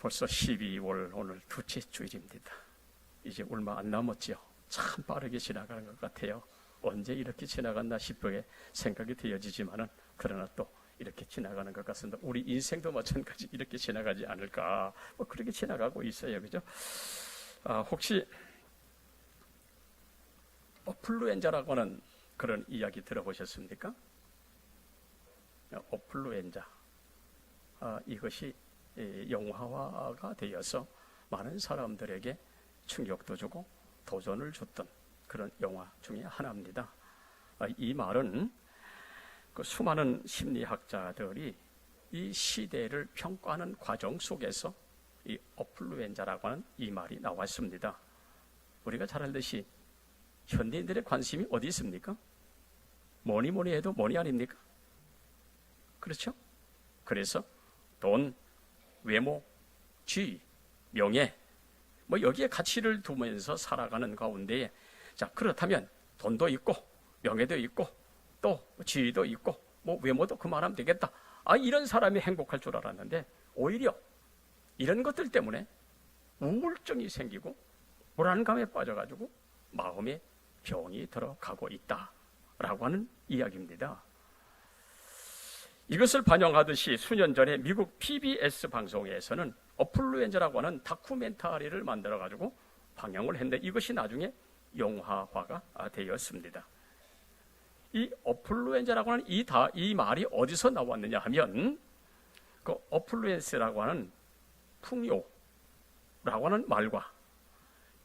벌써 12월 오늘 둘째 주일입니다. 이제 얼마 안 남았죠. 참 빠르게 지나가는 것 같아요. 언제 이렇게 지나갔나 싶게 생각이 되어지지만은 그러나 또 이렇게 지나가는 것 같습니다. 우리 인생도 마찬가지 이렇게 지나가지 않을까, 뭐 그렇게 지나가고 있어요. 그죠? 혹시 어플루엔자라고 하는 그런 이야기 들어보셨습니까? 어플루엔자, 이것이 영화화가 되어서 많은 사람들에게 충격도 주고 도전을 줬던 그런 영화 중에 하나입니다. 이 말은 그 수많은 심리학자들이 이 시대를 평가하는 과정 속에서 이 어플루엔자라고 하는 이 말이 나왔습니다. 우리가 잘 알듯이 현대인들의 관심이 어디 있습니까? 뭐니 해도 뭐니 아닙니까? 그렇죠? 그래서 돈, 외모, 지위, 명예, 뭐 여기에 가치를 두면서 살아가는 가운데, 자, 그렇다면 돈도 있고 명예도 있고 또 지위도 있고 뭐 외모도 그만하면 되겠다, 이런 사람이 행복할 줄 알았는데 오히려 이런 것들 때문에 우울증이 생기고 불안감에 빠져가지고 마음에 병이 들어가고 있다라고 하는 이야기입니다. 이것을 반영하듯이 수년 전에 미국 PBS 방송에서는 어플루엔자라고 하는 다큐멘터리를 만들어가지고 방영을 했는데 이것이 나중에 영화화가 되었습니다. 이 어플루엔자라고 하는 이 말이 어디서 나왔느냐 하면 그 어플루엔스라고 하는 풍요라고 하는 말과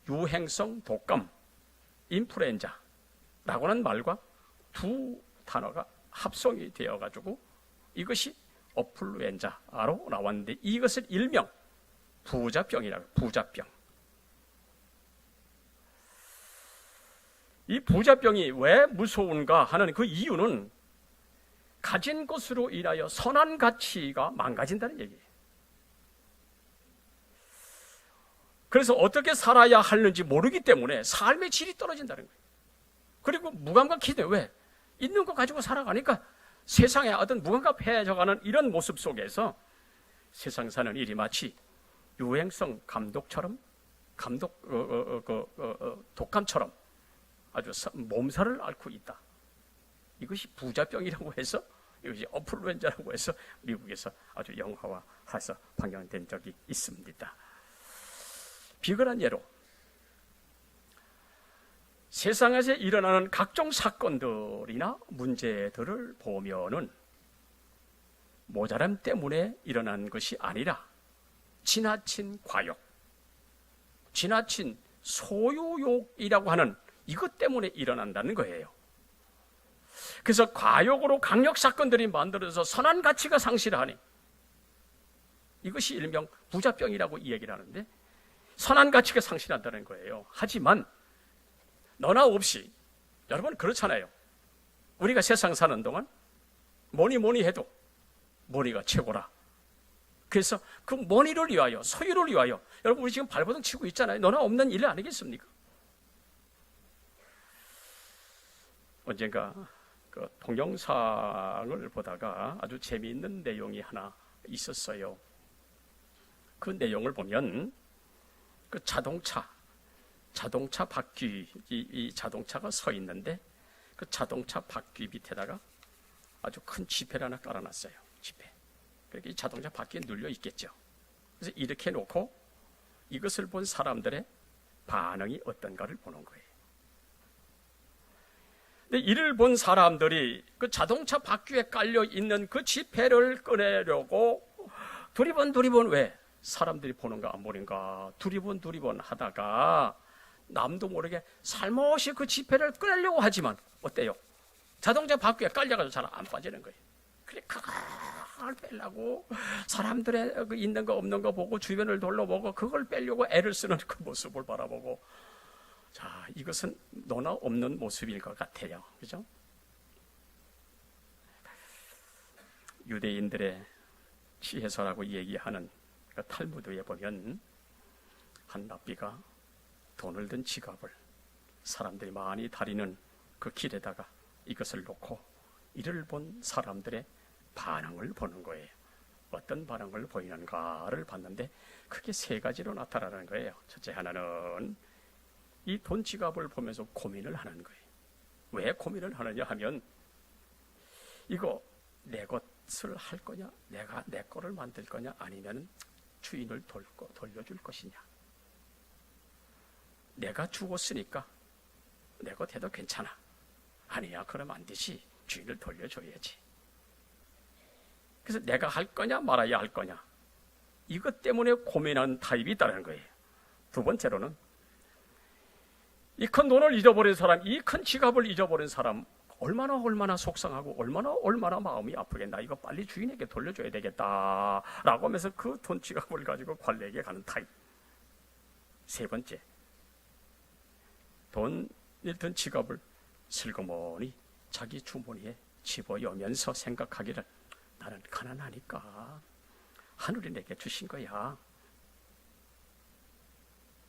유행성 독감, 인플루엔자라고 하는 말과 두 단어가 합성이 되어가지고 이것이 어플루엔자로 나왔는데 이것을 일명 부자병이라고, 부자병. 이 부자병이 왜 무서운가 하는 그 이유는 가진 것으로 인하여 선한 가치가 망가진다는 얘기예요. 그래서 어떻게 살아야 하는지 모르기 때문에 삶의 질이 떨어진다는 거예요. 그리고 무감각해져. 왜? 있는 거 가지고 살아가니까 세상에 어떤 무감각해져가는 이런 모습 속에서 세상 사는 일이 마치 유행성 독감처럼 아주 몸살을 앓고 있다. 이것이 부자병이라고 해서, 이것이 어플루엔자라고 해서 미국에서 아주 영화화해서 방영된 적이 있습니다. 비근한 예로 세상에서 일어나는 각종 사건들이나 문제들을 보면은 모자람 때문에 일어난 것이 아니라 지나친 과욕, 지나친 소유욕이라고 하는 이것 때문에 일어난다는 거예요. 그래서 과욕으로 강력 사건들이 만들어져서 선한 가치가 상실하니 이것이 일명 부자병이라고 이 얘기를 하는데 선한 가치가 상실한다는 거예요. 하지만 너나 없이 여러분 그렇잖아요. 우리가 세상 사는 동안 뭐니 해도 머니가 최고라. 그래서 그 머니를 위하여, 소유를 위하여 여러분 우리 지금 발버둥 치고 있잖아요. 너나 없는 일 아니겠습니까? 언젠가 그 동영상을 보다가 아주 재미있는 내용이 하나 있었어요. 그 내용을 보면 그 자동차 바퀴, 이 자동차가 서 있는데 그 자동차 바퀴 밑에다가 아주 큰 지폐를 하나 깔아놨어요. 지폐. 그러니까 이 자동차 바퀴에 눌려 있겠죠. 그래서 이렇게 놓고 이것을 본 사람들의 반응이 어떤가를 보는 거예요. 근데 이를 본 사람들이 그 자동차 바퀴에 깔려 있는 그 지폐를 꺼내려고 두리번 왜? 사람들이 보는가 안 보는가 두리번 하다가 남도 모르게 살며시 그 지폐를 꺼내려고 하지만 어때요? 자동차 바퀴에 깔려가지고 잘 안 빠지는 거예요. 그래 그걸 빼려고 사람들의 그 있는 거 없는 거 보고 주변을 둘러보고 그걸 빼려고 애를 쓰는 그 모습을 바라보고, 자, 이것은 너나 없는 모습일 것 같아요. 그죠? 유대인들의 지혜서라고 얘기하는 그 탈무드에 보면 한 랍비가 돈을 든 지갑을 사람들이 많이 다니는 그 길에다가 이것을 놓고 이를 본 사람들의 반응을 보는 거예요. 어떤 반응을 보이는가를 봤는데 크게 세 가지로 나타나는 거예요. 첫째 하나는 이 돈 지갑을 보면서 고민을 하는 거예요. 왜 고민을 하느냐 하면 이거 내 것을 할 거냐, 내가 내 거를 만들 거냐, 아니면 주인을 돌려줄 것이냐. 내가 죽었으니까 내 것 해도 괜찮아. 아니야, 그러면 안 되지. 주인을 돌려줘야지. 그래서 내가 할 거냐 말아야 할 거냐, 이것 때문에 고민하는 타입이 있다는 거예요. 두 번째로는 이 큰 돈을 잊어버린 사람, 이 큰 지갑을 잊어버린 사람 얼마나 속상하고 얼마나 마음이 아프겠나. 이거 빨리 주인에게 돌려줘야 되겠다라고 하면서 그 돈 지갑을 가지고 관리에게 가는 타입. 세 번째, 돈 잃던 지갑을 슬그머니 자기 주머니에 집어여면서 생각하기를, 나는 가난하니까 하늘이 내게 주신 거야.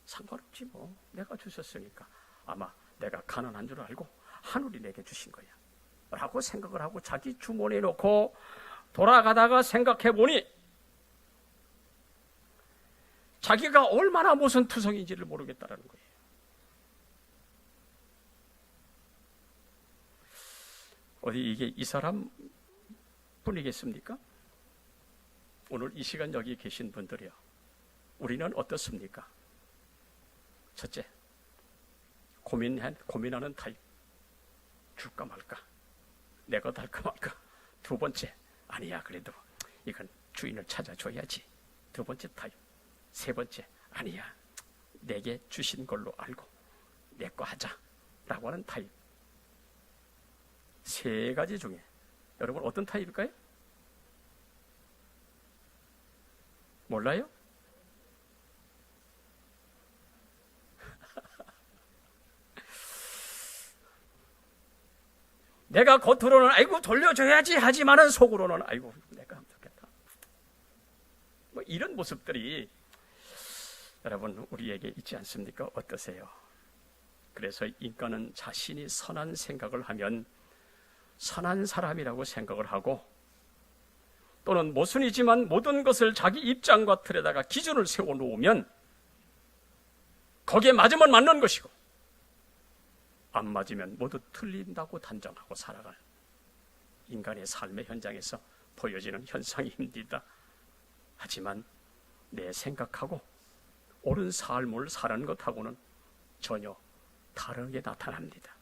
상관없지 뭐. 내가 주셨으니까 아마 내가 가난한 줄 알고 하늘이 내게 주신 거야 라고 생각을 하고 자기 주머니에 놓고 돌아가다가 생각해 보니 자기가 얼마나 무슨 투성인지를 모르겠다라는 거예요. 어디 이게 이 사람 뿐이겠습니까? 오늘 이 시간 여기 계신 분들이요, 우리는 어떻습니까? 첫째, 고민하는 타입. 줄까 말까, 내 것 할까 말까. 두 번째, 아니야 그래도 이건 주인을 찾아줘야지. 두 번째 타입. 세 번째, 아니야 내게 주신 걸로 알고 내 거 하자라고 하는 타입. 세 가지 중에 여러분 어떤 타입일까요? 몰라요? 내가 겉으로는 아이고 돌려줘야지 하지만은 속으로는 아이고 내가 하면 좋겠다. 뭐 이런 모습들이 여러분 우리에게 있지 않습니까? 어떠세요? 그래서 인간은 자신이 선한 생각을 하면 선한 사람이라고 생각을 하고, 또는 모순이지만 모든 것을 자기 입장과 틀에다가 기준을 세워놓으면 거기에 맞으면 맞는 것이고 안 맞으면 모두 틀린다고 단정하고 살아가는 인간의 삶의 현장에서 보여지는 현상입니다. 하지만 내 생각하고 옳은 삶을 사는 것하고는 전혀 다르게 나타납니다.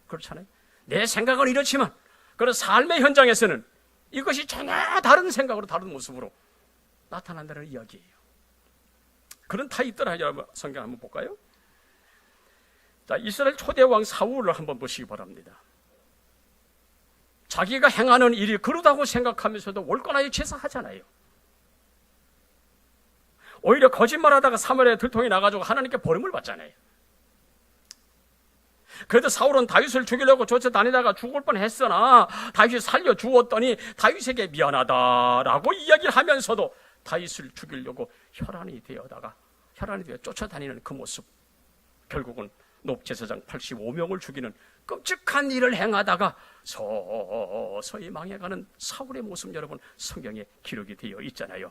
그렇잖아요? 내 생각은 이렇지만 그런 삶의 현장에서는 이것이 전혀 다른 생각으로 다른 모습으로 나타난다는 이야기예요. 그런 타입들 성경 한번 볼까요? 자, 이스라엘 초대왕 사울을 한번 보시기 바랍니다. 자기가 행하는 일이 그러다고 생각하면서도 월권하여 제사하잖아요. 오히려 거짓말하다가 사마리아 들통이 나가지고 하나님께 버림을 받잖아요. 그래도 사울은 다윗을 죽이려고 쫓아다니다가 죽을 뻔했으나 다윗이 살려주었더니 다윗에게 미안하다라고 이야기를 하면서도 다윗을 죽이려고 혈안이 되어 쫓아다니는 그 모습, 결국은 높제사장 85명을 죽이는 끔찍한 일을 행하다가 서서히 망해가는 사울의 모습, 여러분 성경에 기록이 되어 있잖아요.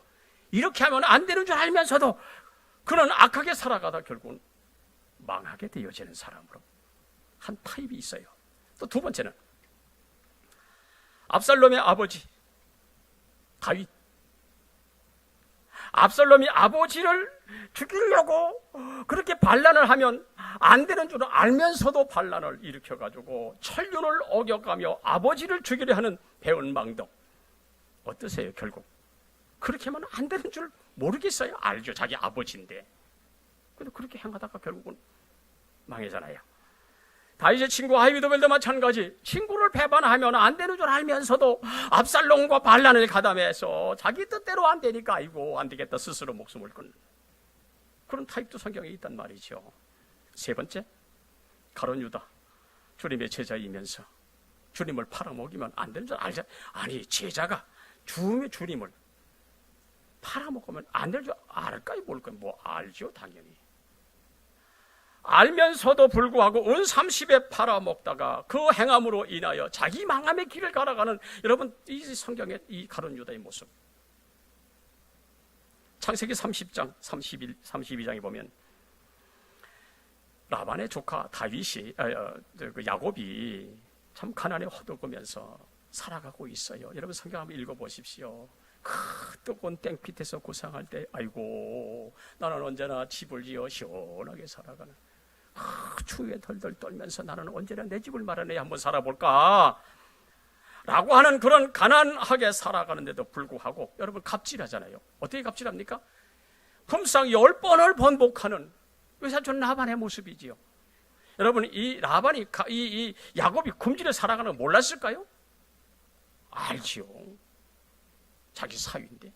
이렇게 하면 안 되는 줄 알면서도 그는 악하게 살아가다 결국은 망하게 되어지는 사람으로 한 타입이 있어요. 또 두 번째는 압살롬의 아버지 다윗. 압살롬이 아버지를 죽이려고 그렇게 반란을 하면 안 되는 줄 알면서도 반란을 일으켜가지고 천륜을 어겨가며 아버지를 죽이려 하는 배은망덕. 어떠세요? 결국 그렇게 하면 안 되는 줄 모르겠어요? 알죠, 자기 아버지인데. 그래도 그렇게 행하다가 결국은 망하잖아요. 다윗의 친구 아히도벨도 마찬가지. 친구를 배반하면 안 되는 줄 알면서도 압살롬과 반란을 가담해서 자기 뜻대로 안 되니까 아이고 안 되겠다 스스로 목숨을 끊는 그런 타입도 성경에 있단 말이죠. 세 번째, 가룟 유다. 주님의 제자이면서 주님을 팔아먹이면 안 되는 줄 알죠. 아니, 제자가 주님을 팔아먹으면 안 되는 줄 알까요? 뭘까요? 뭐 알죠, 당연히. 알면서도 불구하고 은 30에 팔아먹다가 그 행함으로 인하여 자기 망함의 길을 갈아가는, 여러분 이 성경의 이 가룟 유다의 모습, 창세기 30장 32장에 보면 라반의 조카 다윗이 야곱이 참 가난에 허덕으면서 살아가고 있어요. 여러분 성경 한번 읽어보십시오. 뜨거운 땡빛에서 고생할 때 아이고 나는 언제나 집을 지어 시원하게 살아가는 추위에 덜덜 떨면서 나는 언제나 내 집을 마련해 한번 살아볼까 라고 하는 그런 가난하게 살아가는데도 불구하고 여러분 갑질하잖아요. 어떻게 갑질합니까? 품상 10번을 번복하는 외사촌 라반의 모습이지요. 여러분 이 라반이 이 야곱이 굶주려 살아가는 걸 몰랐을까요? 알지요. 자기 사위인데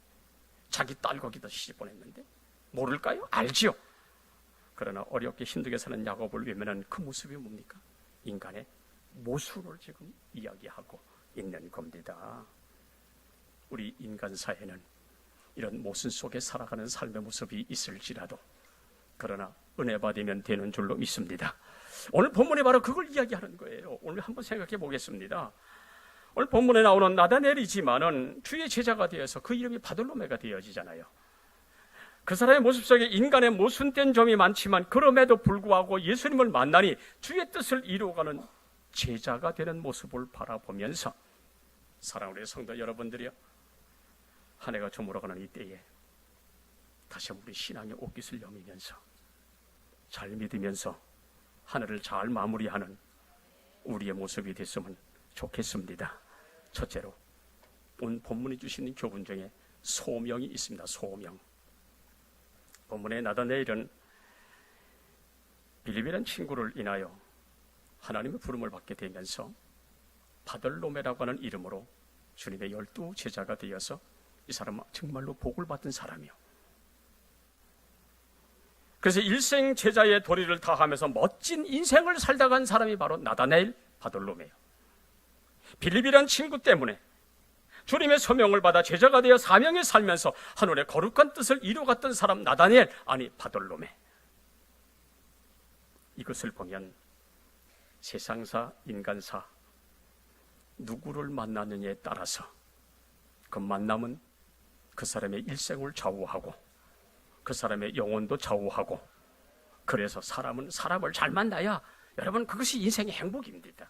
자기 딸 거기다 시집 보냈는데 모를까요? 알지요. 그러나 어렵게 힘들게 사는 야곱을 외면한 그 모습이 뭡니까? 인간의 모순을 지금 이야기하고 있는 겁니다. 우리 인간 사회는 이런 모순 속에 살아가는 삶의 모습이 있을지라도 그러나 은혜 받으면 되는 줄로 믿습니다. 오늘 본문에 바로 그걸 이야기하는 거예요. 오늘 한번 생각해 보겠습니다. 오늘 본문에 나오는 나다넬이지만은 주의 제자가 되어서 그 이름이 바돌로메가 되어지잖아요. 그 사람의 모습 속에 인간의 모순된 점이 많지만 그럼에도 불구하고 예수님을 만나니 주의 뜻을 이루어가는 제자가 되는 모습을 바라보면서 사랑하는 성도 여러분들이요, 한 해가 저물어가는 이때에 다시 한번 우리 신앙의 옷깃을 여미면서 잘 믿으면서 한 해를 잘 마무리하는 우리의 모습이 됐으면 좋겠습니다. 첫째로 오늘 본문이 주시는 교훈 중에 소명이 있습니다. 소명. 본문의 나다넬은 빌립이라는 친구를 인하여 하나님의 부름을 받게 되면서 바돌로메라고 하는 이름으로 주님의 12 제자가 되어서 이 사람은 정말로 복을 받은 사람이요. 그래서 일생 제자의 도리를 다하면서 멋진 인생을 살다 간 사람이 바로 나다넬 바돌로메요. 빌립이란 친구 때문에 주님의 소명을 받아 제자가 되어 사명에 살면서 하늘의 거룩한 뜻을 이루어갔던 사람 나다넬, 아니 바돌로메. 이것을 보면 세상사, 인간사 누구를 만나느냐에 따라서 그 만남은 그 사람의 일생을 좌우하고 그 사람의 영혼도 좌우하고, 그래서 사람은 사람을 잘 만나야 여러분 그것이 인생의 행복입니다.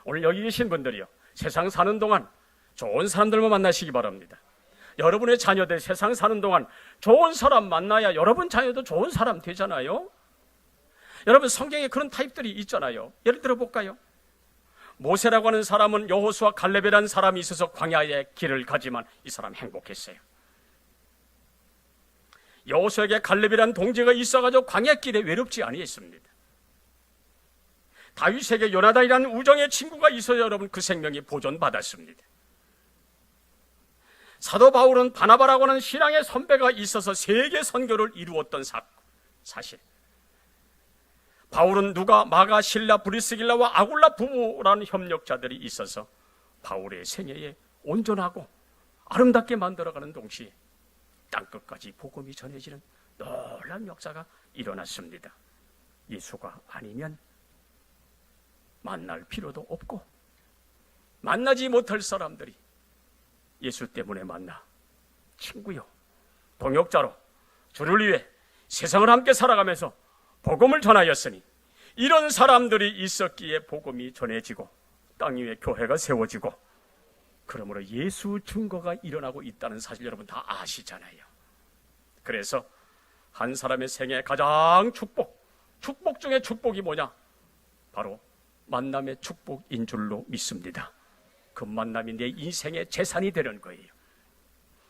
오늘 여기 계신 분들이요, 세상 사는 동안 좋은 사람들만 만나시기 바랍니다. 여러분의 자녀들 세상 사는 동안 좋은 사람 만나야 여러분 자녀도 좋은 사람 되잖아요. 여러분 성경에 그런 타입들이 있잖아요. 예를 들어 볼까요? 모세라고 하는 사람은 여호수아 갈렙이라는 사람이 있어서 광야의 길을 가지만 이 사람 행복했어요. 여호수아에게 갈렙이라는 동지가 있어가지고 광야길에 외롭지 아니했습니다. 다윗에게 요나단이라는 우정의 친구가 있어야 여러분 그 생명이 보존받았습니다. 사도 바울은 바나바라고 하는 신앙의 선배가 있어서 세계 선교를 이루었던 사실. 바울은 누가, 마가, 실라, 브리스길라와 아굴라 부부라는 협력자들이 있어서 바울의 생애에 온전하고 아름답게 만들어가는 동시에 땅끝까지 복음이 전해지는 놀라운 역사가 일어났습니다. 예수가 아니면 만날 필요도 없고 만나지 못할 사람들이 예수 때문에 만나 친구요, 동역자로 주를 위해 세상을 함께 살아가면서 복음을 전하였으니 이런 사람들이 있었기에 복음이 전해지고 땅 위에 교회가 세워지고, 그러므로 예수 증거가 일어나고 있다는 사실 여러분 다 아시잖아요. 그래서 한 사람의 생애 가장 축복 중에 축복이 뭐냐? 바로 만남의 축복인 줄로 믿습니다. 그 만남이 내 인생의 재산이 되는 거예요.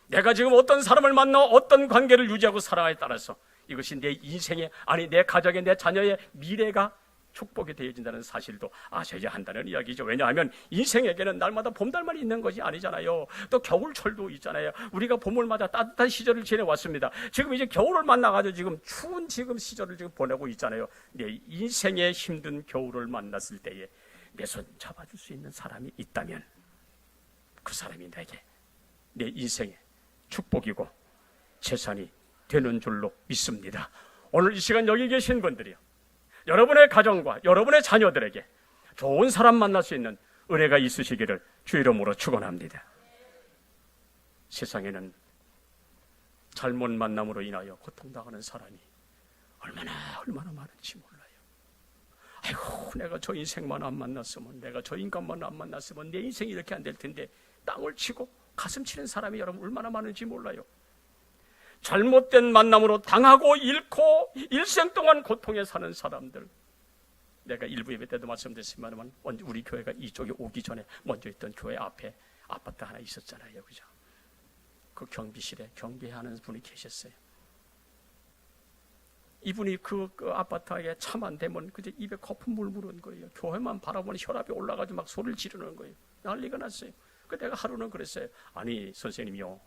내가 지금 어떤 사람을 만나 어떤 관계를 유지하고 살아가에 따라서 이것이 내 인생의, 아니 내 가정의, 내 자녀의 미래가 축복이 되어진다는 사실도 아셔야 한다는 이야기죠. 왜냐하면 인생에게는 날마다 봄달만이 있는 것이 아니잖아요. 또 겨울철도 있잖아요. 우리가 봄을 맞아 따뜻한 시절을 지내왔습니다. 지금 이제 겨울을 만나가지고 지금 추운 지금 시절을 지금 보내고 있잖아요. 내 인생의 힘든 겨울을 만났을 때에 내 손 잡아줄 수 있는 사람이 있다면 그 사람이 내게 내 인생의 축복이고 재산이 되는 줄로 믿습니다. 오늘 이 시간 여기 계신 분들이요, 여러분의 가정과 여러분의 자녀들에게 좋은 사람 만날 수 있는 은혜가 있으시기를 주 이름으로 축원합니다. 세상에는 잘못 만남으로 인하여 고통당하는 사람이 얼마나 많은지 몰라요. 아이고, 내가 저 인생만 안 만났으면, 내가 저 인간만 안 만났으면 내 인생이 이렇게 안 될 텐데 땅을 치고 가슴 치는 사람이 여러분 얼마나 많은지 몰라요. 잘못된 만남으로 당하고 잃고 일생 동안 고통에 사는 사람들, 내가 일부 예배 때도 말씀드렸지만 우리 교회가 이쪽에 오기 전에 먼저 있던 교회 앞에 아파트 하나 있었잖아요, 그죠? 그 경비실에 경비하는 분이 계셨어요. 이분이 그 아파트에 차만 대면 그저 입에 거품 물는 거예요. 교회만 바라보니 혈압이 올라가지고 막 소리를 지르는 거예요. 난리가 났어요. 그 내가 하루는 그랬어요. 아니 선생님이요,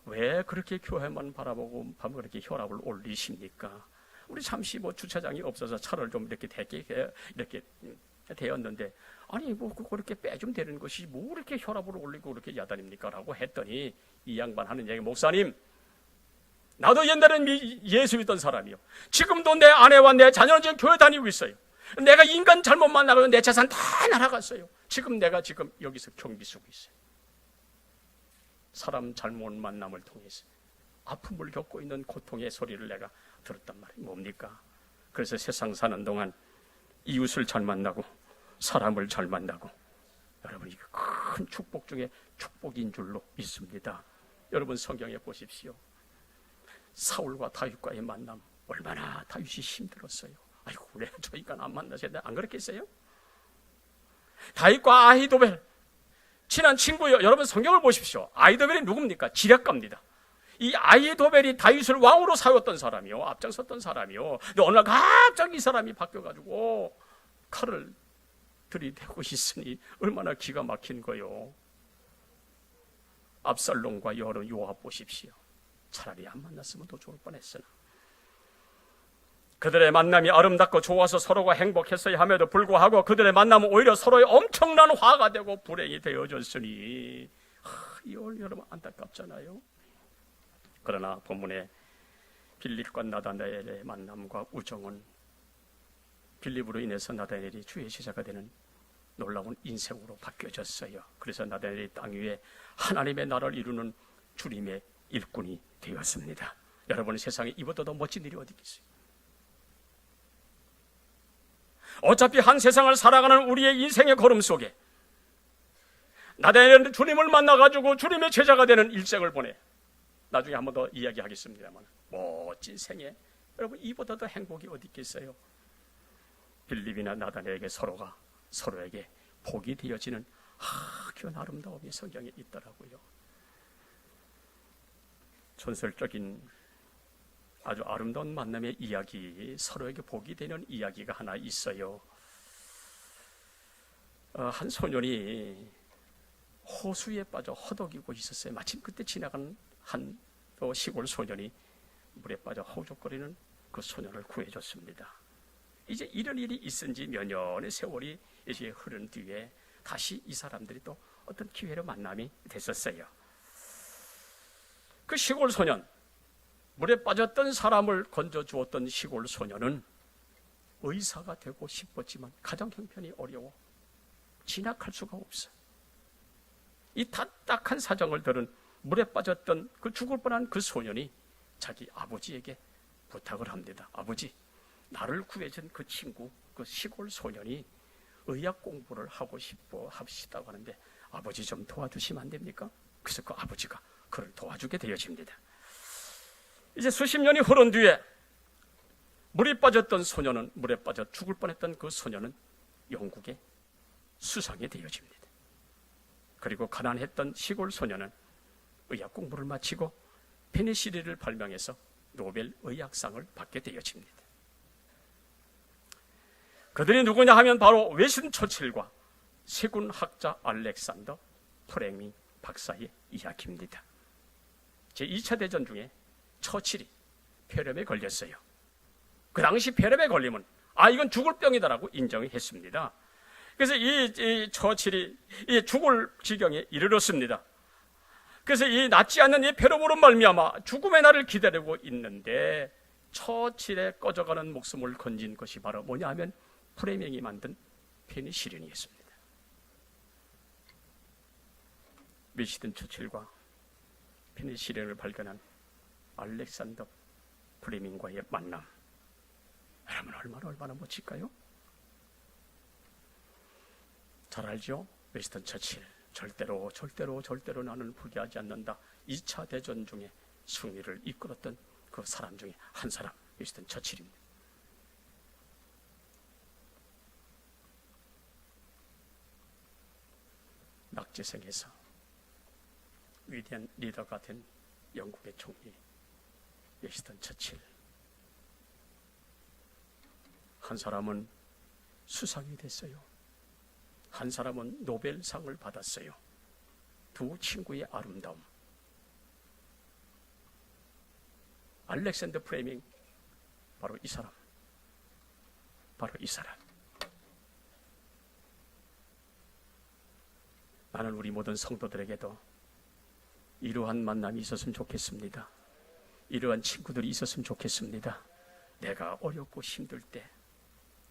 왜 그렇게 교회만 바라보고 그렇게 혈압을 올리십니까? 우리 잠시 주차장이 없어서 차를 좀 이렇게 대었는데, 아니 그렇게 빼주면 되는 것이 뭐 이렇게 혈압을 올리고 그렇게 야단입니까? 라고 했더니 이 양반 하는 얘기, 목사님, 나도 옛날엔 예수 믿던 사람이요, 지금도 내 아내와 내 자녀는 지금 교회 다니고 있어요. 내가 인간 잘못 만나고 내 재산 다 날아갔어요. 내가 지금 여기서 경비 쓰고 있어요. 사람 잘못 만남을 통해서 아픔을 겪고 있는 고통의 소리를 내가 들었단 말이에요. 뭡니까? 그래서 세상 사는 동안 이웃을 잘 만나고 사람을 잘 만나고, 여러분 이게 큰 축복 중에 축복인 줄로 믿습니다. 여러분 성경에 보십시오. 사울과 다윗과의 만남, 얼마나 다윗이 힘들었어요. 아이고, 왜 저 인간 안 만나서 안 그랬겠어요? 다윗과 아히도벨, 친한 친구요. 여러분 성경을 보십시오. 아히도벨이 누굽니까? 지략가입니다. 이 아히도벨이 다윗을 왕으로 세웠던 사람이요, 앞장섰던 사람이요. 근데 어느 날 갑자기 이 사람이 바뀌어가지고 칼을 들이대고 있으니 얼마나 기가 막힌 거요. 압살롬과 요압 보십시오. 차라리 안 만났으면 더 좋을 뻔했으나, 그들의 만남이 아름답고 좋아서 서로가 행복했어야 함에도 불구하고 그들의 만남은 오히려 서로의 엄청난 화가 되고 불행이 되어졌으니, 이걸 여러분 안타깝잖아요. 그러나 본문의 빌립과 나다나엘의 만남과 우정은 빌립으로 인해서 나다나엘이 주의 제자가 되는 놀라운 인생으로 바뀌어졌어요. 그래서 나다나엘이 땅 위에 하나님의 나라를 이루는 주님의 일꾼이 되었습니다. 여러분, 세상에 이보다 더 멋진 일이 어디 있겠어요? 어차피 한 세상을 살아가는 우리의 인생의 걸음 속에 나다나엘은 주님을 만나가지고 주님의 제자가 되는 일생을 보내. 나중에 한 번 더 이야기하겠습니다만, 멋진 생애, 여러분 이보다 더 행복이 어디 있겠어요? 빌립이나 나다나엘에게 서로가 서로에게 복이 되어지는 그런 아름다움이 성경에 있더라고요. 전설적인 아주 아름다운 만남의 이야기, 서로에게 복이 되는 이야기가 하나 있어요. 한 소년이 호수에 빠져 허덕이고 있었어요. 마침 그때 지나간 한 시골 소년이 물에 빠져 허우적거리는 그 소년을 구해줬습니다. 이제 이런 일이 있은 지 몇 년의 세월이 이제 흐른 뒤에 다시 이 사람들이 또 어떤 기회로 만남이 됐었어요. 그 시골 소년, 물에 빠졌던 사람을 건져주었던 시골 소년은 의사가 되고 싶었지만 가정 형편이 어려워 진학할 수가 없어. 이 답답한 사정을 들은 물에 빠졌던 그 죽을 뻔한 그 소년이 자기 아버지에게 부탁을 합니다. 아버지, 나를 구해준 그 친구, 그 시골 소년이 의학 공부를 하고 싶어 합시다고 하는데 아버지 좀 도와주시면 안 됩니까? 그래서 그 아버지가 그를 도와주게 되어집니다. 이제 수십 년이 흐른 뒤에 물에 빠졌던 소년은, 물에 빠져 죽을 뻔했던 그 소년은 영국의 수상이 되어집니다. 그리고 가난했던 시골 소년은 의학 공부를 마치고 페니실린을 발명해서 노벨 의학상을 받게 되어집니다. 그들이 누구냐 하면 바로 웨스턴 처칠과 세군학자 알렉산더 프레밍 박사의 이야기입니다. 제2차 대전 중에 처칠이 폐렴에 걸렸어요. 그 당시 폐렴에 걸리면 이건 죽을 병이다라고 인정했습니다. 그래서 이 처칠이 죽을 지경에 이르렀습니다. 그래서 이 낫지 않는 이 폐렴으로 말미암아 죽음의 날을 기다리고 있는데 처칠의 꺼져가는 목숨을 건진 것이 바로 뭐냐 하면 프레밍이 만든 페니실린이었습니다. 웨스턴 처칠과 페니실린을 발견한 알렉산더 플레밍과의 만남, 여러분 얼마나 멋질까요? 잘 알죠? 윈스턴 처칠, 절대로 나는 포기하지 않는다. 2차 대전 중에 승리를 이끌었던 그 사람 중에 한 사람, 윈스턴 처칠입니다. 낙제생에서 위대한 리더가 된 영국의 총리 윈스턴 처칠. 한 사람은 수상이 됐어요. 한 사람은 노벨상을 받았어요. 두 친구의 아름다움. 알렉산더 플레밍, 바로 이 사람. 나는 우리 모든 성도들에게도 이러한 만남이 있었으면 좋겠습니다. 이러한 친구들이 있었으면 좋겠습니다. 내가 어렵고 힘들 때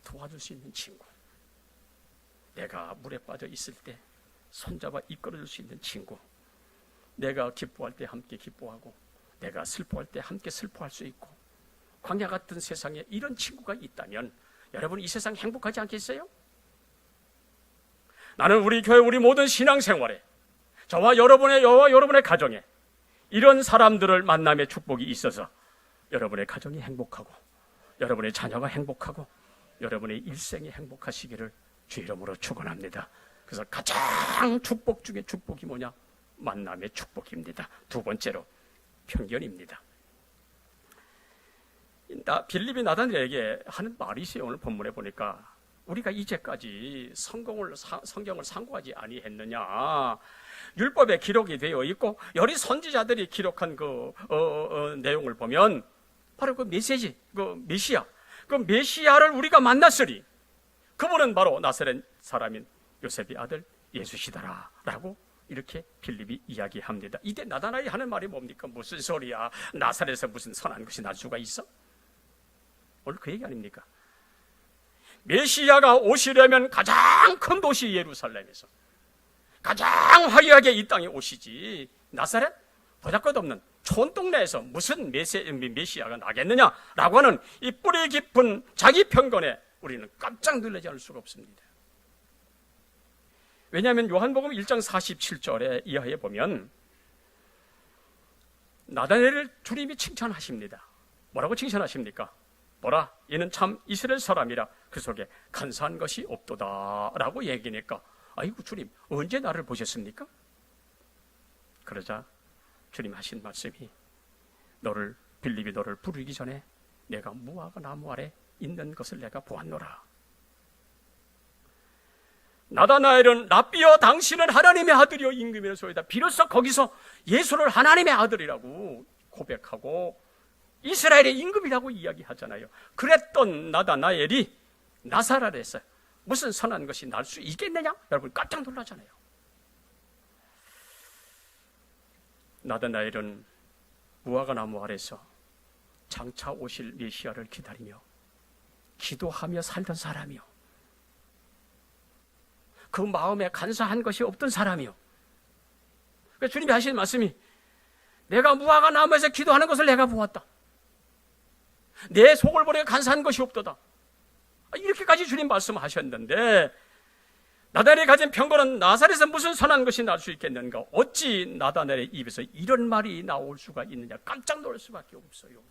도와줄 수 있는 친구, 내가 물에 빠져 있을 때 손잡아 이끌어줄 수 있는 친구, 내가 기뻐할 때 함께 기뻐하고 내가 슬퍼할 때 함께 슬퍼할 수 있고, 광야 같은 세상에 이런 친구가 있다면 여러분 이 세상 행복하지 않겠어요? 나는 우리 교회 우리 모든 신앙생활에 저와 여러분의 가정에 이런 사람들을 만남의 축복이 있어서 여러분의 가정이 행복하고 여러분의 자녀가 행복하고 여러분의 일생이 행복하시기를 주의 이름으로 축원합니다. 그래서 가장 축복 중에 축복이 뭐냐? 만남의 축복입니다. 두 번째로 편견입니다. 빌립이 나다나엘에게 하는 말이 있어요. 오늘 본문에 보니까 우리가 이제까지 성경을 상고하지 아니했느냐? 율법에 기록이 되어 있고 여러 선지자들이 기록한 그 내용을 보면 바로 그 메시지, 그 메시아, 그 메시아를 우리가 만났으리. 그분은 바로 나사렛 사람인 요셉의 아들 예수시다라고 이렇게 빌립이 이야기합니다. 이때 나다나엘이 하는 말이 뭡니까? 무슨 소리야? 나사렛에서 무슨 선한 것이 날 수가 있어? 오늘 그 얘기 아닙니까? 메시아가 오시려면 가장 큰 도시 예루살렘에서 가장 화려하게 이 땅에 오시지, 나사렛 보잘것없는 촌동네에서 무슨 메시아가 나겠느냐라고 하는 이 뿌리 깊은 자기 편견에 우리는 깜짝 놀라지 않을 수가 없습니다. 왜냐하면 요한복음 1장 47절에 이하에 보면 나다나엘을 주님이 칭찬하십니다. 뭐라고 칭찬하십니까? 보라, 이는 참 이스라엘 사람이라 그 속에 간사한 것이 없도다 라고 얘기하니까, 아이고 주님 언제 나를 보셨습니까? 그러자 주님 하신 말씀이, 빌립이 너를 부르기 전에 내가 무화과 나무 아래 있는 것을 내가 보았노라. 나다나엘은 랍비여 당신은 하나님의 아들이여 임금이라 소리다. 비로소 거기서 예수를 하나님의 아들이라고 고백하고 이스라엘의 임금이라고 이야기하잖아요. 그랬던 나다나엘이 나사렛에서 무슨 선한 것이 날 수 있겠느냐? 여러분 깜짝 놀라잖아요. 나다나엘은 무화과 나무 아래서 장차 오실 메시아를 기다리며 기도하며 살던 사람이요, 그 마음에 간사한 것이 없던 사람이요. 그러니까 주님이 하신 말씀이, 내가 무화과 나무에서 기도하는 것을 내가 보았다. 내 속을 보니까 간사한 것이 없도다. 이렇게까지 주님 말씀하셨는데, 나다나엘이 가진 편견은 나사렛에서 무슨 선한 것이 날 수 있겠는가? 어찌 나다나엘의 입에서 이런 말이 나올 수가 있느냐? 깜짝 놀랄 수밖에 없어요.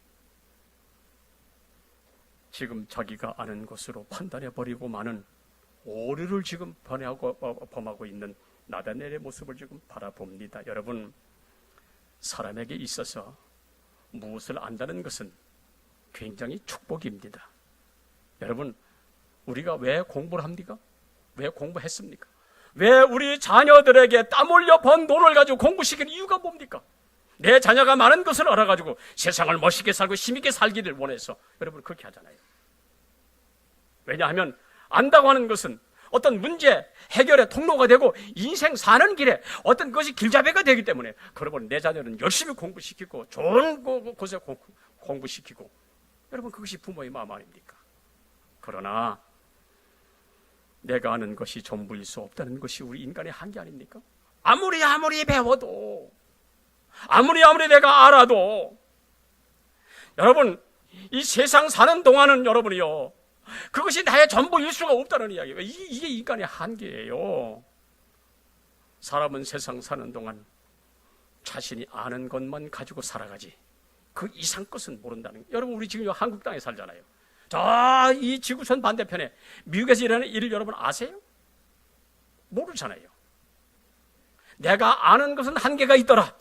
지금 자기가 아는 것으로 판단해버리고 마는 오류를 지금 범하고 있는 나다나엘의 모습을 지금 바라봅니다. 여러분, 사람에게 있어서 무엇을 안다는 것은 굉장히 축복입니다. 여러분, 우리가 왜 공부를 합니까? 왜 공부했습니까? 왜 우리 자녀들에게 땀 흘려 번 돈을 가지고 공부시키는 이유가 뭡니까? 내 자녀가 많은 것을 알아가지고 세상을 멋있게 살고 힘있게 살기를 원해서 여러분 그렇게 하잖아요. 왜냐하면 안다고 하는 것은 어떤 문제 해결의 통로가 되고 인생 사는 길에 어떤 것이 길잡이가 되기 때문에, 그러면 내 자녀는 열심히 공부시키고 좋은 곳에 공부시키고, 여러분 그것이 부모의 마음 아닙니까? 그러나 내가 아는 것이 전부일 수 없다는 것이 우리 인간의 한계 아닙니까? 아무리 배워도, 아무리 내가 알아도 여러분, 이 세상 사는 동안은 여러분이요, 그것이 나의 전부일 수가 없다는 이야기예요. 이게 인간의 한계예요. 사람은 세상 사는 동안 자신이 아는 것만 가지고 살아가지 그 이상 것은 모른다는 거예요. 여러분, 우리 지금 한국 땅에 살잖아요. 저 이 지구촌 반대편에 미국에서 일하는 일을 여러분 아세요? 모르잖아요. 내가 아는 것은 한계가 있더라.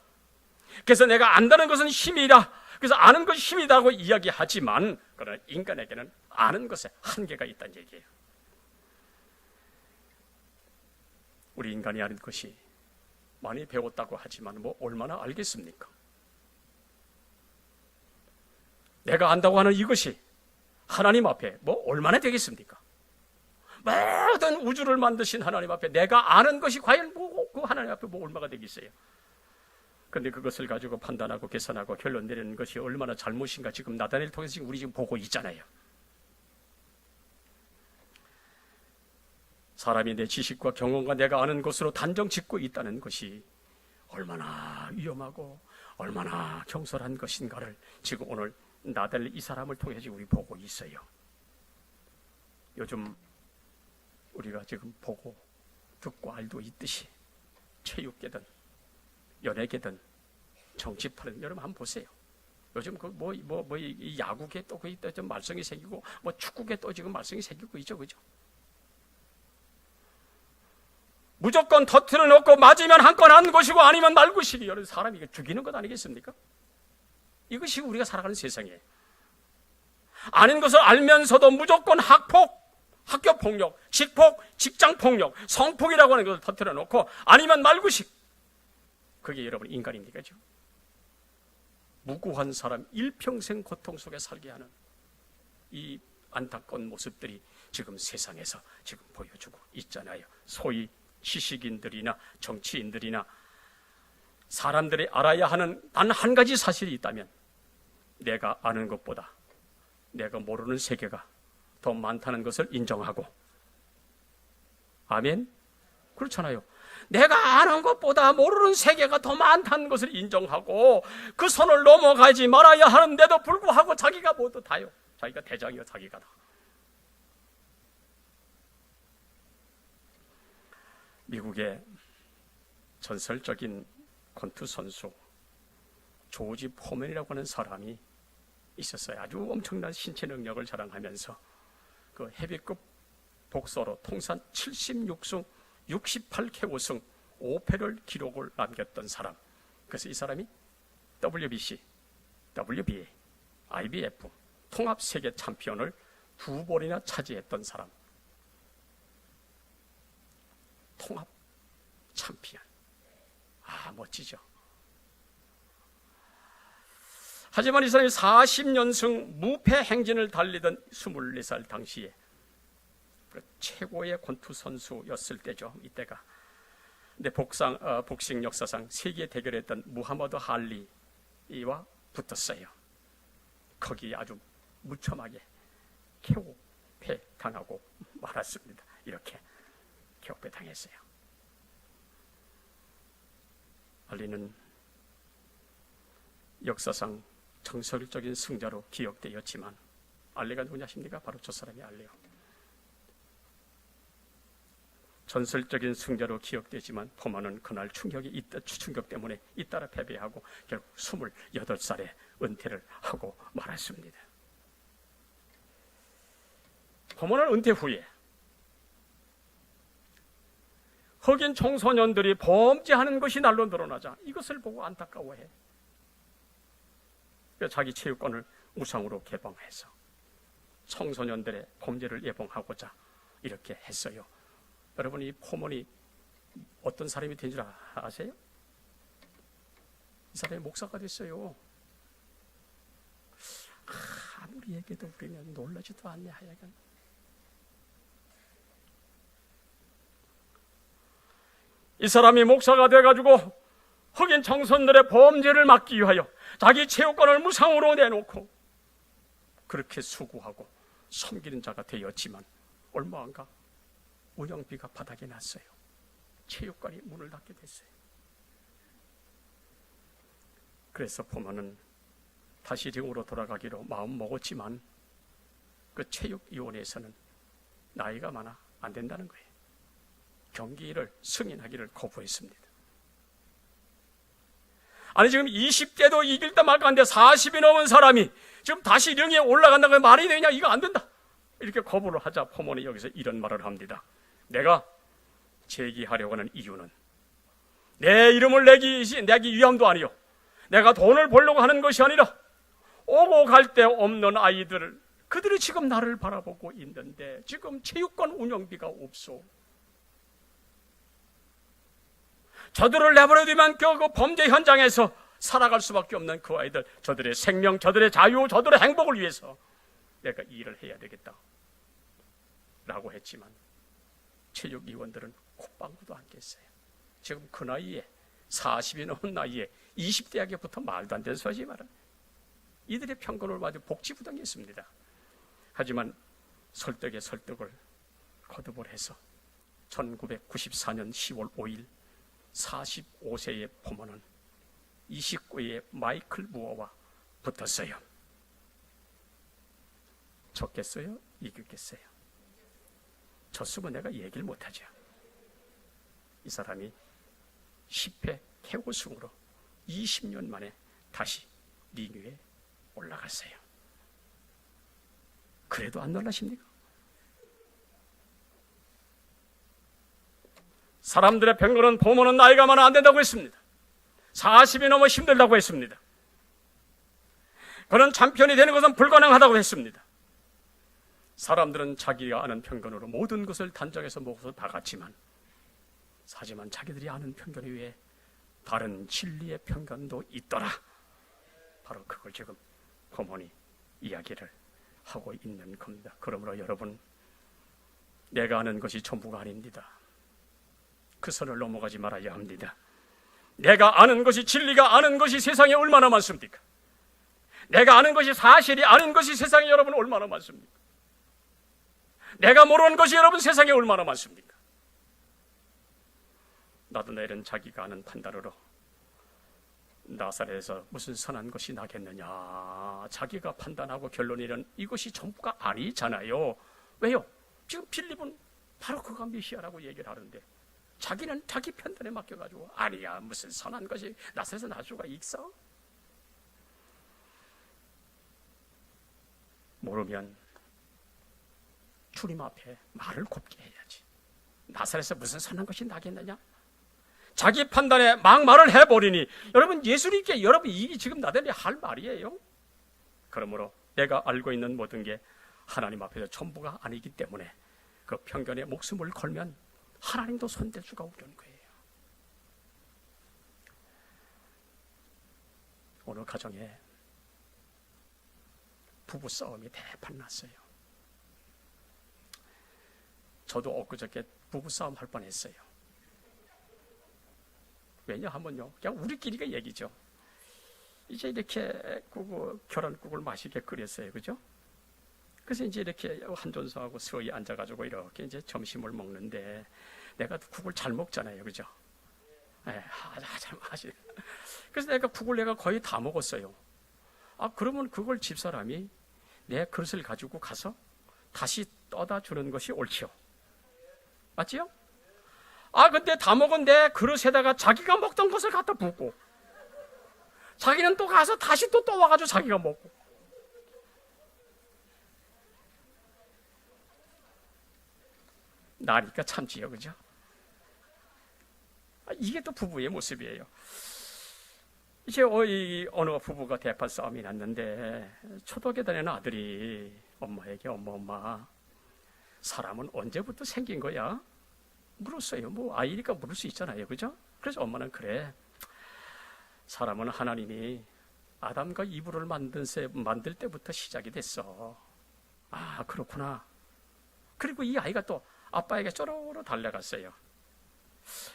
그래서 내가 안다는 것은 힘이다. 그래서 아는 것이 힘이다고 이야기하지만, 그러나 인간에게는 아는 것에 한계가 있다는 얘기예요. 우리 인간이 아는 것이 많이 배웠다고 하지만 뭐 얼마나 알겠습니까? 내가 안다고 하는 이것이 하나님 앞에 뭐 얼마나 되겠습니까? 모든 우주를 만드신 하나님 앞에 내가 아는 것이 과연 그 하나님 앞에 뭐 얼마가 되겠어요? 그런데 그것을 가지고 판단하고 계산하고 결론 내리는 것이 얼마나 잘못인가 지금 나다니엘을 통해서 지금 우리 지금 보고 있잖아요. 사람이 내 지식과 경험과 내가 아는 것으로 단정 짓고 있다는 것이 얼마나 위험하고 얼마나 경솔한 것인가를 지금 오늘 나다니엘 이 사람을 통해서 우리 보고 있어요. 요즘 우리가 지금 보고 듣고 알고 있듯이 체육계든 연예계든 정치판은 여러분 한번 보세요. 요즘 이 야구계 또 좀 말썽이 생기고 뭐 축구계 또 지금 말썽이 생기고 있죠, 그죠? 무조건 터트려 놓고 맞으면 한 건 한 것이고 아니면 말 것이고, 여러분 사람이 이거 죽이는 것 아니겠습니까? 이것이 우리가 살아가는 세상이에요. 아는 것을 알면서도 무조건 학폭, 학교폭력, 직폭, 직장폭력, 성폭이라고 하는 것을 터뜨려 놓고 아니면 말구식. 그게 여러분 인간입니까? 지금 무고한 사람 일평생 고통 속에 살게 하는 이 안타까운 모습들이 지금 세상에서 지금 보여주고 있잖아요. 소위 지식인들이나 정치인들이나 사람들이 알아야 하는 단 한 가지 사실이 있다면 내가 아는 것보다 내가 모르는 세계가 더 많다는 것을 인정하고, 아멘? 그렇잖아요. 내가 아는 것보다 모르는 세계가 더 많다는 것을 인정하고 그 선을 넘어가지 말아야 하는데도 불구하고 자기가 뭐도 다요. 자기가 대장이요, 자기가 다. 미국의 전설적인 권투 선수 조지 포맨이라고 하는 사람이 있었어요. 아주 엄청난 신체 능력을 자랑하면서 그 헤비급 복서로 통산 76승 68KO 승 5패를 기록을 남겼던 사람. 그래서 이 사람이 WBC, WBA, IBF 통합 세계 챔피언을 2번이나 차지했던 사람. 통합 챔피언. 아, 멋지죠. 하지만 이 사람이 40년승 무패 행진을 달리던 24살 당시에 최고의 권투 선수였을 때죠. 이때가. 근데 복싱 역사상 세계 대결했던 무하마드 할리와 붙었어요. 거기 아주 무참하게 KO패 당하고 말았습니다. 이렇게 KO패 당했어요. 할리는 역사상 정설적인 승자로 기억되었지만, 알리가 누구냐 아십니까? 바로 저 사람이 알리요. 전설적인 승자로 기억되지만 포만은 그날 충격 때문에 잇따라 패배하고 결국 28살에 은퇴를 하고 말았습니다. 포만은 은퇴 후에 흑인 청소년들이 범죄하는 것이 날로 늘어나자 이것을 보고 안타까워해. 자기 체육관을 무상으로 개방해서 청소년들의 범죄를 예방하고자 이렇게 했어요. 여러분, 이 포먼이 어떤 사람이 된 줄 아세요? 이 사람이 목사가 됐어요. 아무리 얘기해도 우리는 놀라지도 않네, 하여간. 이 사람이 목사가 돼가지고 흑인 청소년들의 범죄를 막기 위하여 자기 체육관을 무상으로 내놓고 그렇게 수고하고 섬기는 자가 되었지만 얼마 안 가 운영비가 바닥에 났어요. 체육관이 문을 닫게 됐어요. 그래서 보면은 다시 링으로 돌아가기로 마음 먹었지만 그 체육위원회에서는 나이가 많아 안 된다는 거예요. 경기를 승인하기를 거부했습니다. 아니 지금 20대도 이길 때 말도 안 돼. 40이 넘은 사람이 지금 다시 링에 올라간다는 게 말이 되냐? 이거 안 된다. 이렇게 거부를 하자 포몬이 여기서 이런 말을 합니다. 내가 제기하려고 하는 이유는 내 이름을 내기 위함도 아니요, 내가 돈을 벌려고 하는 것이 아니라 오고 갈 데 없는 아이들, 그들이 지금 나를 바라보고 있는데 지금 체육관 운영비가 없어. 저들을 내버려두면 그 범죄 현장에서 살아갈 수밖에 없는 그 아이들, 저들의 생명, 저들의 자유, 저들의 행복을 위해서 내가 일을 해야 되겠다 라고 했지만 체육위원들은 콧방구도 안 깼어요. 지금 그 나이에 40이 넘은 나이에 20대에게부터 말도 안 되는 소리 말은 이들의 편견을 아주 복지부당했습니다. 하지만 설득에 설득을 거듭을 해서 1994년 10월 5일 45세의 포몬은 29의 마이클 무어와 붙었어요. 졌겠어요? 이겼겠어요? 졌으면 내가 얘기를 못하죠. 이 사람이 10회 KO승으로 20년 만에 다시 링 위에 올라갔어요. 그래도 안 놀라십니까? 사람들의 편견은 포몬은 나이가 많아 안 된다고 했습니다. 40이 넘어 힘들다고 했습니다. 그는 챔피언이 되는 것은 불가능하다고 했습니다. 사람들은 자기가 아는 편견으로 모든 것을 단정해서 먹어서 다 같지만, 하지만 자기들이 아는 편견 위에 다른 진리의 편견도 있더라. 바로 그걸 지금 포몬이 이야기를 하고 있는 겁니다. 그러므로 여러분, 내가 아는 것이 전부가 아닙니다. 그 선을 넘어가지 말아야 합니다. 내가 아는 것이 진리가 아는 것이 세상에 얼마나 많습니까? 내가 아는 것이 사실이 아는 것이 세상에 여러분 얼마나 많습니까? 내가 모르는 것이 여러분 세상에 얼마나 많습니까? 나도 내일은 자기가 아는 판단으로 나사렛에서 무슨 선한 것이 나겠느냐, 자기가 판단하고 결론이는 이것이 전부가 아니잖아요. 왜요? 지금 빌립은 바로 그가 메시아라고 얘기를 하는데 자기는 자기 편단에 맡겨가지고 아니야, 무슨 선한 것이 나사렛에서 날 수가 있어? 모르면 주님 앞에 말을 곱게 해야지. 나사렛에서 무슨 선한 것이 나겠느냐? 자기 판단에 막 말을 해버리니 여러분, 예수님께 여러분 이게 지금 나들이 할 말이에요. 그러므로 내가 알고 있는 모든 게 하나님 앞에서 전부가 아니기 때문에 그 편견에 목숨을 걸면 하나님도 손댈 수가 없는 거예요. 오늘 가정에 부부싸움이 대판 났어요. 저도 엊그저께 부부싸움 할 뻔했어요. 왜냐하면요, 그냥 우리끼리가 얘기죠. 이제 이렇게 계란국을 맛있게 끓였어요, 그죠? 그래서 이제 이렇게 한존서하고 서희 앉아가지고 이렇게 이제 점심을 먹는데 내가 국을 잘 먹잖아요, 그죠? 잘 마시. 그래서 내가 국을 거의 다 먹었어요. 그러면 그걸 집사람이 내 그릇을 가지고 가서 다시 떠다 주는 것이 옳지요. 맞지요? 근데 다 먹은 내 그릇에다가 자기가 먹던 것을 갖다 붓고 자기는 또 가서 다시 또 떠와가지고 자기가 먹고. 나니까 참지요, 그죠? 이게 또 부부의 모습이에요. 이제 어느 부부가 대판 싸움이 났는데 초등학교 다니는 아들이 엄마에게 엄마, 사람은 언제부터 생긴 거야? 물었어요. 뭐 아이니까 물을 수 있잖아요, 그죠? 그래서 엄마는 그래, 사람은 하나님이 아담과 이브를 만들 때부터 시작이 됐어. 그렇구나. 그리고 이 아이가 또 아빠에게 쪼르르 달려갔어요.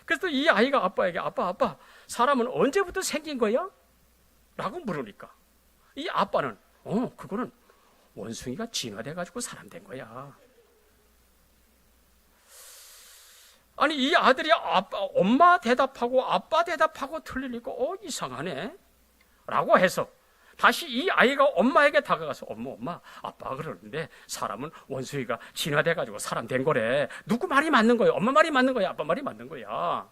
그래서 이 아이가 아빠에게 아빠, 사람은 언제부터 생긴 거야? 라고 물으니까 이 아빠는 그거는 원숭이가 진화돼가지고 사람 된 거야. 아니, 이 아들이 엄마 대답하고 아빠 대답하고 틀리니까 이상하네 라고 해서 다시 이 아이가 엄마에게 다가가서 엄마, 아빠가 그러는데 사람은 원숭이가 진화돼가지고 사람 된 거래. 누구 말이 맞는 거예요? 엄마 말이 맞는 거야? 아빠 말이 맞는 거야?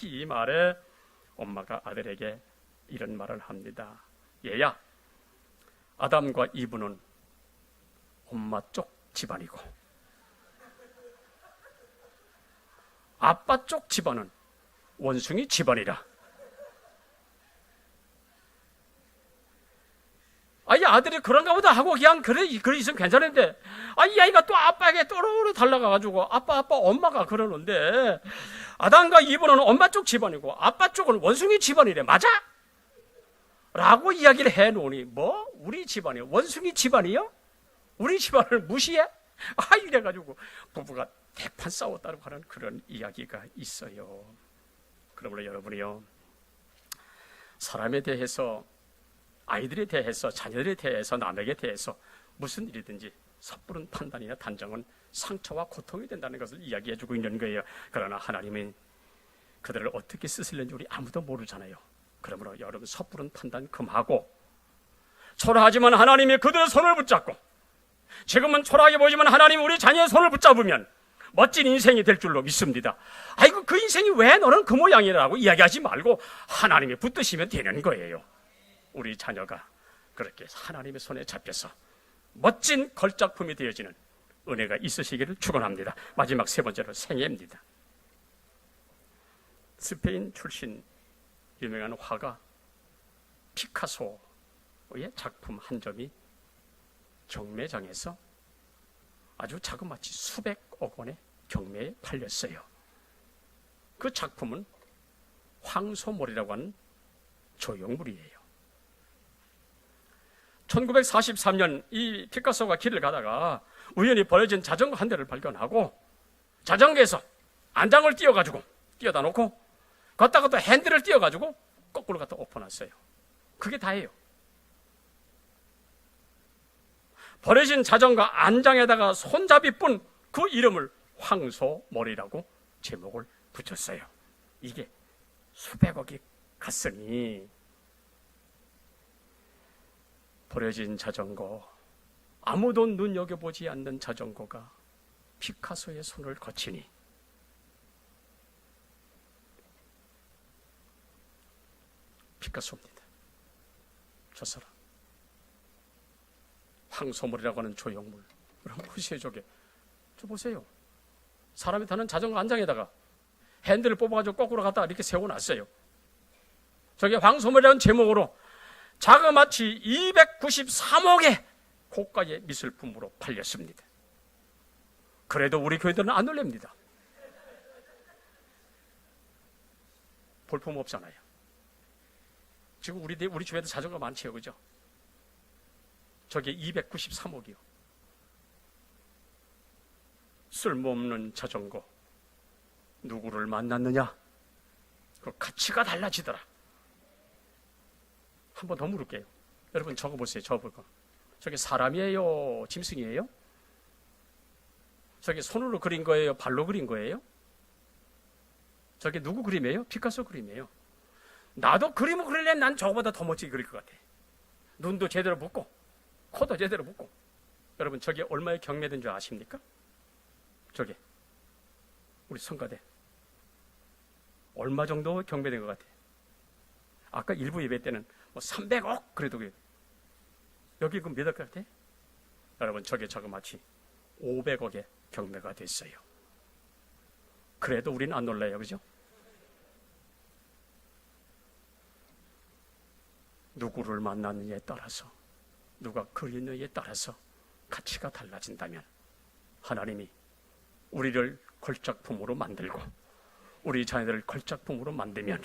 이 말에 엄마가 아들에게 이런 말을 합니다. 얘야, 아담과 이브는 엄마 쪽 집안이고 아빠 쪽 집안은 원숭이 집안이라. 이 아들이 그런가 보다 하고 그냥 그래 있으면 괜찮은데, 이 아이가 또 아빠에게 또르르 달라가가지고 아빠 엄마가 그러는데, 아담과 이브는 엄마 쪽 집안이고 아빠 쪽은 원숭이 집안이래. 맞아? 라고 이야기를 해놓으니, 뭐? 우리 집안이요? 원숭이 집안이요? 우리 집안을 무시해? 이래가지고 부부가 대판 싸웠다고 하는 그런 이야기가 있어요. 그러므로 여러분이요, 사람에 대해서, 아이들에 대해서, 자녀들에 대해서, 남에게 대해서 무슨 일이든지 섣부른 판단이나 단정은 상처와 고통이 된다는 것을 이야기해주고 있는 거예요. 그러나 하나님은 그들을 어떻게 쓰실는지 우리 아무도 모르잖아요. 그러므로 여러분, 섣부른 판단 금하고, 초라하지만 하나님이 그들의 손을 붙잡고, 지금은 초라하게 보이지만 하나님이 우리 자녀의 손을 붙잡으면 멋진 인생이 될 줄로 믿습니다. 아이고, 그 인생이 왜 너는 그 모양이라고 이야기하지 말고 하나님이 붙드시면 되는 거예요. 우리 자녀가 그렇게 하나님의 손에 잡혀서 멋진 걸작품이 되어지는 은혜가 있으시기를 축원합니다. 마지막 세 번째로 생애입니다. 스페인 출신 유명한 화가 피카소의 작품 한 점이 경매장에서 아주 자그마치 수백억 원의 경매에 팔렸어요. 그 작품은 황소몰이라고 하는 조형물이에요. 1943년 이 피카소가 길을 가다가 우연히 버려진 자전거 한 대를 발견하고, 자전거에서 안장을 띄어다 놓고 걷다가 또 핸들을 띄어가지고 거꾸로 갖다 엎어놨어요. 그게 다예요. 버려진 자전거 안장에다가 손잡이뿐 그 이름을 황소몰이라고 제목을 붙였어요. 이게 수백억이 갔으니, 버려진 자전거, 아무도 눈여겨보지 않는 자전거가 피카소의 손을 거치니 피카소입니다. 저 사람. 황소몰이라고 하는 조형물. 여러분 보세요, 저게. 저 보세요. 사람이 타는 자전거 안장에다가 핸들을 뽑아가지고 거꾸로 갖다가 이렇게 세워놨어요. 저게 황소몰이라는 제목으로 자그마치 293억의 고가의 미술품으로 팔렸습니다. 그래도 우리 교회들은 안 놀랍니다. 볼품 없잖아요. 지금 우리 주변에도 자전거 많지요, 그죠? 저게 293억이요. 쓸모없는 자전거. 누구를 만났느냐? 그 가치가 달라지더라. 한 번 더 물을게요. 여러분 적어보세요. 적어볼까? 저게 사람이에요? 짐승이에요? 저게 손으로 그린 거예요? 발로 그린 거예요? 저게 누구 그림이에요? 피카소 그림이에요. 나도 그림을 그리려면 난 저거보다 더 멋지게 그릴 것 같아. 눈도 제대로 붓고 코도 제대로 붓고. 여러분 저게 얼마에 경매된 줄 아십니까? 저게 우리 성가대 얼마 정도 경매된 것 같아? 아까 일부 예배 때는 뭐 300억 그래도 여기 그 몇 억 같아? 여러분 저게 자그마치 500억의 경매가 됐어요. 그래도 우리는 안 놀라요, 그죠? 누구를 만났느냐에 따라서, 누가 그리느냐에 따라서 가치가 달라진다면 하나님이 우리를 걸작품으로 만들고 우리 자녀들을 걸작품으로 만들면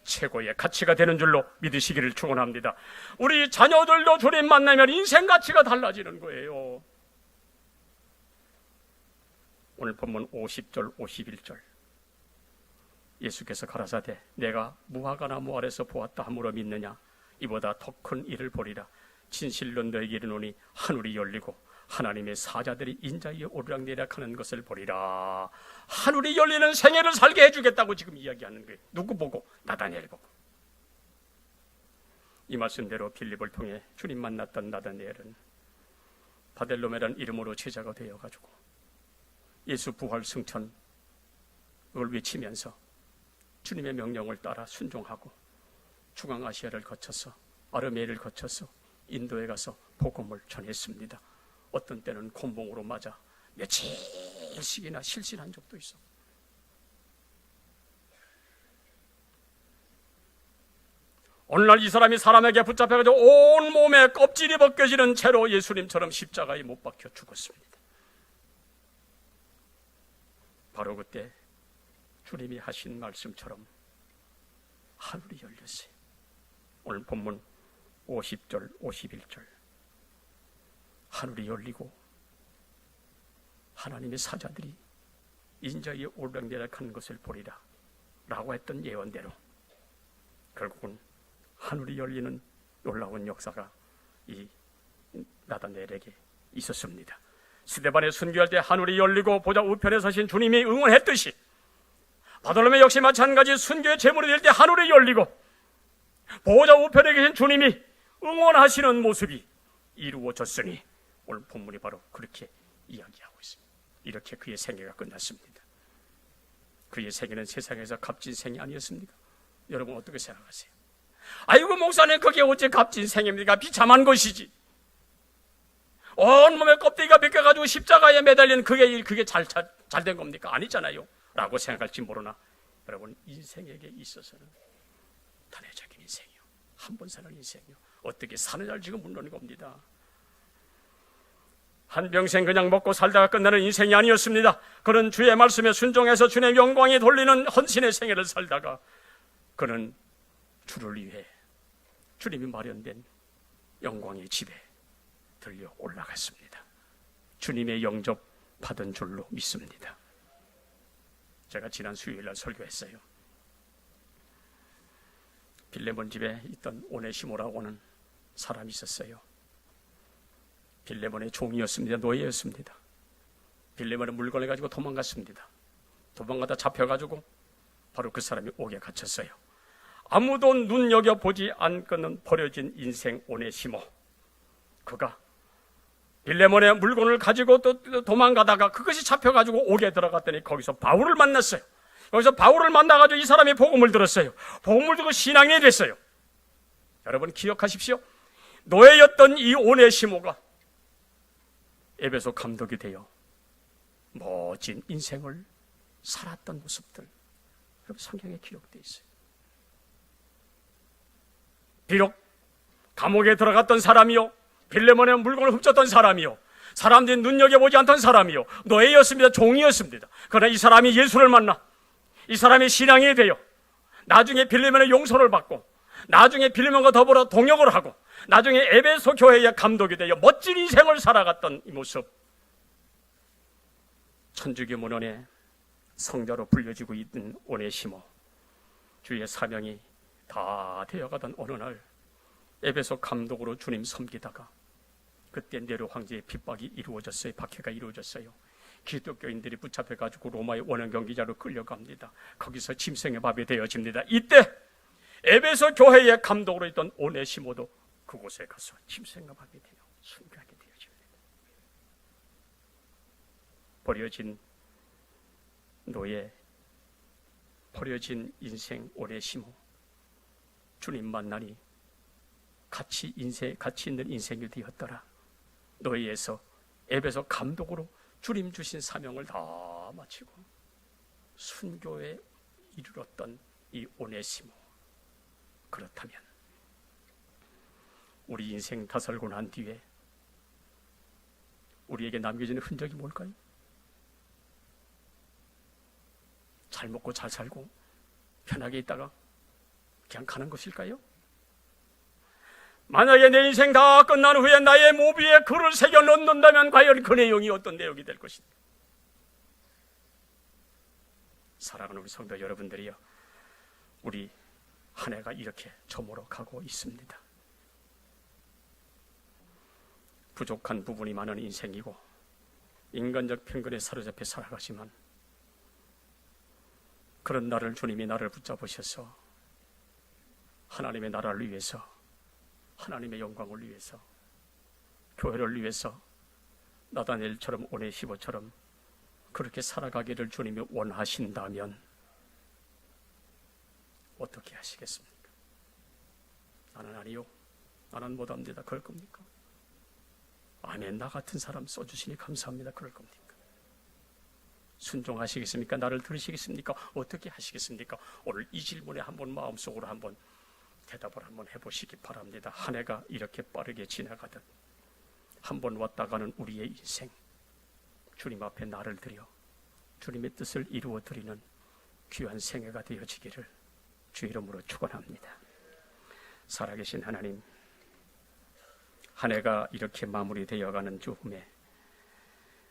최고의 가치가 되는 줄로 믿으시기를 축원합니다. 우리 자녀들도 주님 만나면 인생 가치가 달라지는 거예요. 오늘 본문 50절 51절 예수께서 가라사대 내가 무화과 나무 아래서 보았다 함으로 믿느냐? 이보다 더 큰 일을 보리라. 진실로 너에게 이르노니 하늘이 열리고 하나님의 사자들이 인자위에 오르락내리락 하는 것을 보리라. 하늘이 열리는 생애를 살게 해주겠다고 지금 이야기하는 거예요. 누구 보고? 나다니엘 보고. 이 말씀대로 빌립을 통해 주님 만났던 나다니엘은 바델로메라는 이름으로 제자가 되어가지고 예수 부활 승천 을 외치면서 주님의 명령을 따라 순종하고 중앙아시아를 거쳐서 아르메니아를 거쳐서 인도에 가서 복음을 전했습니다. 어떤 때는 곤봉으로 맞아 며칠씩이나 실신한 적도 있어. 오늘날 이 사람이 사람에게 붙잡혀가지고 온 몸에 껍질이 벗겨지는 채로 예수님처럼 십자가에 못 박혀 죽었습니다. 바로 그때 주님이 하신 말씀처럼 하늘이 열렸어요. 오늘 본문 50절, 51절. 하늘이 열리고 하나님의 사자들이 인자에 오르락내락하는 것을 보리라 라고 했던 예언대로 결국은 하늘이 열리는 놀라운 역사가 이 나다니엘에게 있었습니다. 스데반에 순교할 때 하늘이 열리고 보좌 우편에 서신 주님이 응원했듯이 바돌로메 역시 마찬가지 순교의 제물이 될 때 하늘이 열리고 보좌 우편에 계신 주님이 응원하시는 모습이 이루어졌으니 오늘 본문이 바로 그렇게 이야기하고 있습니다. 이렇게 그의 생애가 끝났습니다. 그의 생애는 세상에서 값진 생이 아니었습니까? 여러분 어떻게 생각하세요? 아이고 목사님 그게 어째 값진 생입니까? 비참한 것이지. 온몸에 껍데기가 벗겨가지고 십자가에 매달린 그게 잘 된 겁니까? 아니잖아요 라고 생각할지 모르나 여러분 인생에게 있어서는 단회적인 인생이요, 한 번 사는 인생이요, 어떻게 사느냐를 알 지금 묻는 겁니다. 한평생 그냥 먹고 살다가 끝나는 인생이 아니었습니다. 그는 주의 말씀에 순종해서 주님의 영광에 돌리는 헌신의 생애를 살다가 그는 주를 위해 주님이 마련된 영광의 집에 들려 올라갔습니다. 주님의 영접 받은 줄로 믿습니다. 제가 지난 수요일날 설교했어요. 빌레몬 집에 있던 오네시모라고 하는 사람이 있었어요. 빌레몬의 종이었습니다. 노예였습니다. 빌레몬의 물건을 가지고 도망갔습니다. 도망가다 잡혀가지고 바로 그 사람이 옥에 갇혔어요. 아무도 눈여겨보지 않고는 버려진 인생 오네시모. 그가 빌레몬의 물건을 가지고 또 도망가다가 그것이 잡혀가지고 옥에 들어갔더니 거기서 바울을 만났어요. 거기서 바울을 만나가지고 이 사람이 복음을 들었어요. 복음을 듣고 신앙이 됐어요. 여러분 기억하십시오. 노예였던 이 오네시모가 에베소 감독이 되어 멋진 인생을 살았던 모습들 여러분 성경에 기록되어 있어요. 비록 감옥에 들어갔던 사람이요, 빌레몬의 물건을 훔쳤던 사람이요, 사람들이 눈여겨보지 않던 사람이요, 노예였습니다. 종이었습니다. 그러나 이 사람이 예수를 만나 이 사람이 신앙이 되어 나중에 빌레몬의 용서를 받고 나중에 빌레몬과 더불어 동역을 하고 나중에 에베소 교회의 감독이 되어 멋진 인생을 살아갔던 이 모습, 천주교 문헌에 성자로 불려지고 있는 오네시모, 주의 사명이 다 되어가던 어느 날 에베소 감독으로 주님 섬기다가 그때 네로 황제의 핍박이 이루어졌어요. 박해가 이루어졌어요. 기독교인들이 붙잡혀가지고 로마의 원형경 기자로 끌려갑니다. 거기서 짐승의 밥이 되어집니다. 이때 에베소 교회의 감독으로 있던 오네시모도 그곳에 가서 짐승의 밥이 되어 순교하게 되어집니다. 버려진 노예, 버려진 인생 오네시모, 주님 만나니 같이 있는 인생이 되었더라. 노예에서 에베소 감독으로 주님 주신 사명을 다 마치고 순교에 이르렀던 이 오네시모. 그렇다면 우리 인생 다 살고 난 뒤에 우리에게 남겨지는 흔적이 뭘까요? 잘 먹고 잘 살고 편하게 있다가 그냥 가는 것일까요? 만약에 내 인생 다 끝난 후에 나의 목 위에 글을 새겨 넣는다면 과연 그 내용이 어떤 내용이 될 것인가? 사랑하는 우리 성도 여러분들이요, 우리 한 해가 이렇게 저물어 가고 있습니다. 부족한 부분이 많은 인생이고 인간적 편견에 사로잡혀 살아가지만 그런 나를 주님이 나를 붙잡으셔서 하나님의 나라를 위해서 하나님의 영광을 위해서, 교회를 위해서 나다니엘처럼 오네시모처럼 그렇게 살아가기를 주님이 원하신다면 어떻게 하시겠습니까? 나는 아니요, 나는 못합니다. 그럴 겁니까? 아멘, 나 같은 사람 써주시니 감사합니다. 그럴 겁니까? 순종하시겠습니까? 나를 들으시겠습니까? 어떻게 하시겠습니까? 오늘 이 질문에 한번 마음속으로 한번 대답을 한번 해보시기 바랍니다. 한 해가 이렇게 빠르게 지나가듯 한번 왔다 가는 우리의 인생, 주님 앞에 나를 드려 주님의 뜻을 이루어 드리는 귀한 생애가 되어지기를 주 이름으로 축원합니다. 살아계신 하나님, 한 해가 이렇게 마무리되어가는 즈음에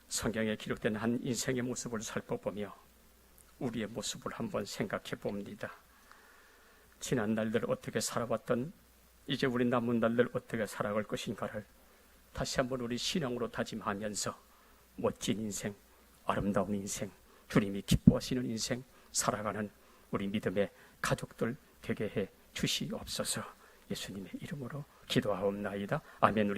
성경에 기록된 한 인생의 모습을 살펴보며 우리의 모습을 한번 생각해 봅니다. 지난 날들 어떻게 살아왔던, 이제 우리 남은 날들 어떻게 살아갈 것인가를 다시 한번 우리 신앙으로 다짐하면서 멋진 인생, 아름다운 인생, 주님이 기뻐하시는 인생 살아가는 우리 믿음의 가족들 되게 해 주시옵소서. 예수님의 이름으로 기도하옵나이다. 아멘. 우리